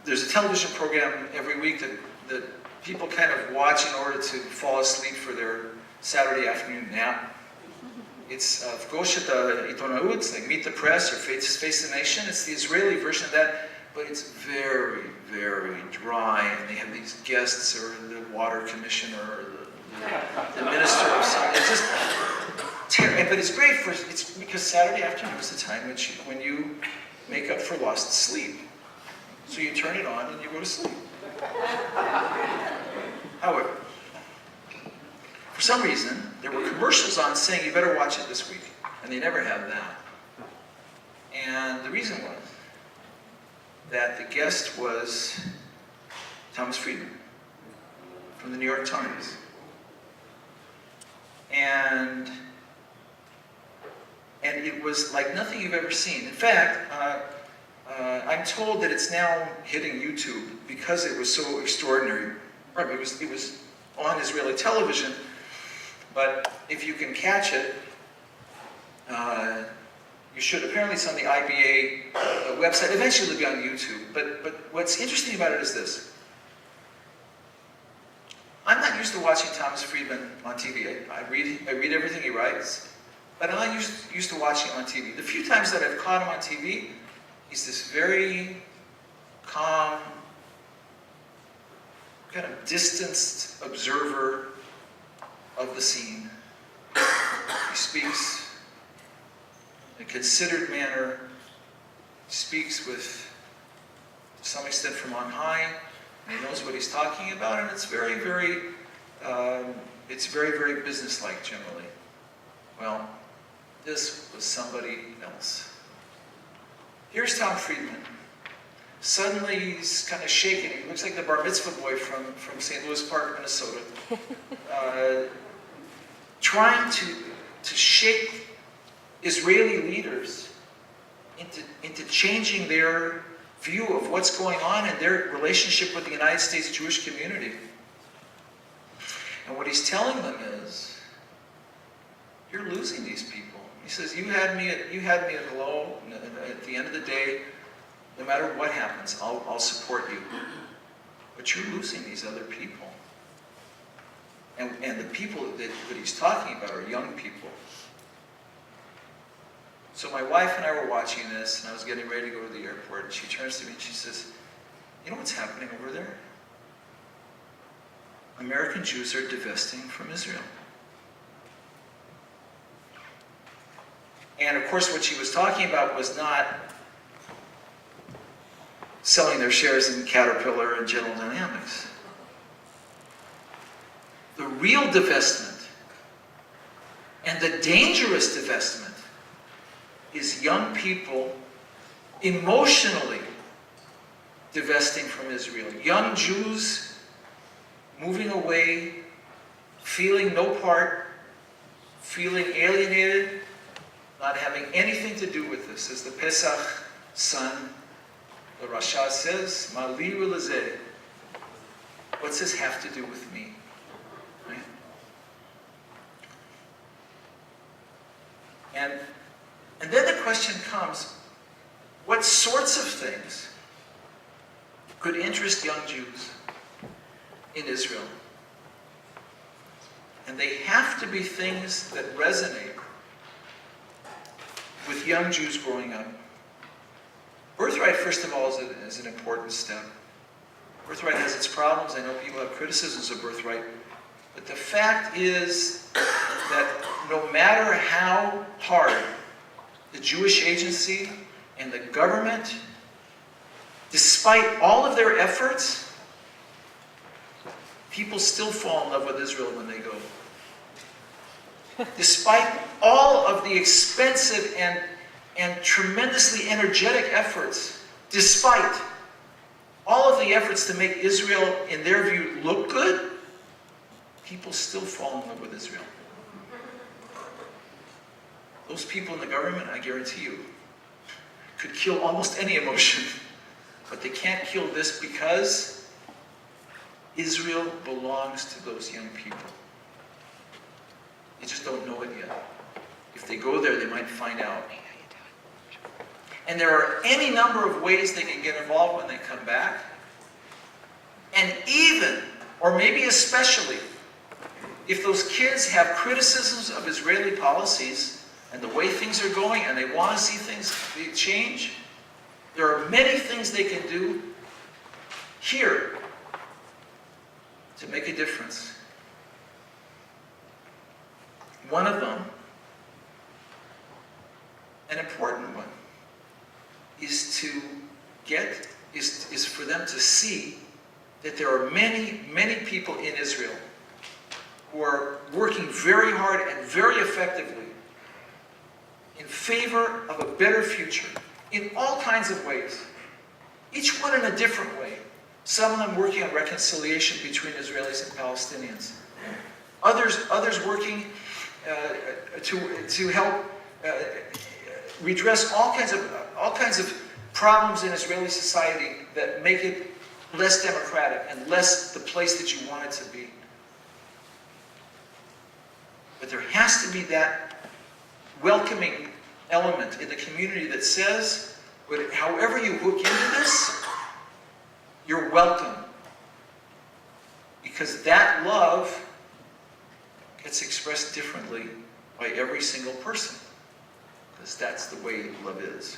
there's a television program every week that people kind of watch in order to fall asleep for their Saturday afternoon nap. It's V'gosh et ha'itonaut, it's like Meet the Press or Face the Nation. It's the Israeli version of that, but it's very, very dry, and they have these guests, or the water commissioner, or the minister of something. It's just terrible, but it's great it's because Saturday afternoon is the time when you make up for lost sleep. So you turn it on and you go to sleep. However, for some reason, there were commercials on saying you better watch it this week, and they never have that. And the reason was that the guest was Thomas Friedman from the New York Times. And it was like nothing you've ever seen. In fact, I'm told that it's now hitting YouTube because it was so extraordinary. It was on Israeli television, but if you can catch it, you should. Apparently it's on the IBA website. Eventually it'll be on YouTube. But what's interesting about it is this. I'm not used to watching Thomas Friedman on TV. I read everything he writes, but I'm not used to watching him on TV. The few times that I've caught him on TV, he's this very calm, kind of distanced observer of the scene. He speaks in a considered manner. He speaks with, to some extent, from on high, and he knows what he's talking about, and it's very, very businesslike generally. Well, this was somebody else. Here's Tom Friedman. Suddenly he's kind of shaking. He looks like the bar mitzvah boy from St. Louis Park, Minnesota. Trying to shake Israeli leaders into changing their view of what's going on in their relationship with the United States Jewish community. And what he's telling them is, you're losing these people. He says, you had me at hello, and at the end of the day, no matter what happens, I'll support you. But you're losing these other people. And the people that he's talking about are young people. So my wife and I were watching this, and I was getting ready to go to the airport, and she turns to me and she says, you know what's happening over there? American Jews are divesting from Israel. And of course what she was talking about was not selling their shares in Caterpillar and General Dynamics. The real divestment, and the dangerous divestment, is young people emotionally divesting from Israel. Young Jews moving away, feeling no part, feeling alienated, not having anything to do with this. As the Pesach son, the Rasha says, Ma li ulazeh. What's this have to do with me? Right? And then the question comes, what sorts of things could interest young Jews in Israel? And they have to be things that resonate with young Jews growing up. Birthright, first of all, is an important step. Birthright has its problems. I know people have criticisms of birthright. But the fact is that no matter how hard the Jewish agency and the government, despite all of their efforts, people still fall in love with Israel when they go. Despite all of the expensive and tremendously energetic efforts, despite all of the efforts to make Israel, in their view, look good, people still fall in love with Israel. Those people in the government, I guarantee you, could kill almost any emotion, but they can't kill this because Israel belongs to those young people. They just don't know it yet. If they go there, they might find out. And there are any number of ways they can get involved when they come back. And even, or maybe especially, if those kids have criticisms of Israeli policies and the way things are going and they want to see things change, there are many things they can do here to make a difference. One of them, an important one, is for them to see that there are many, many people in Israel who are working very hard and very effectively in favor of a better future in all kinds of ways, each one in a different way. Some of them working on reconciliation between Israelis and Palestinians. Others working to help redress all kinds of problems in Israeli society that make it less democratic and less the place that you want it to be. But there has to be that welcoming element in the community that says, however you hook into this, you're welcome. Because that love gets expressed differently by every single person. Because that's the way love is.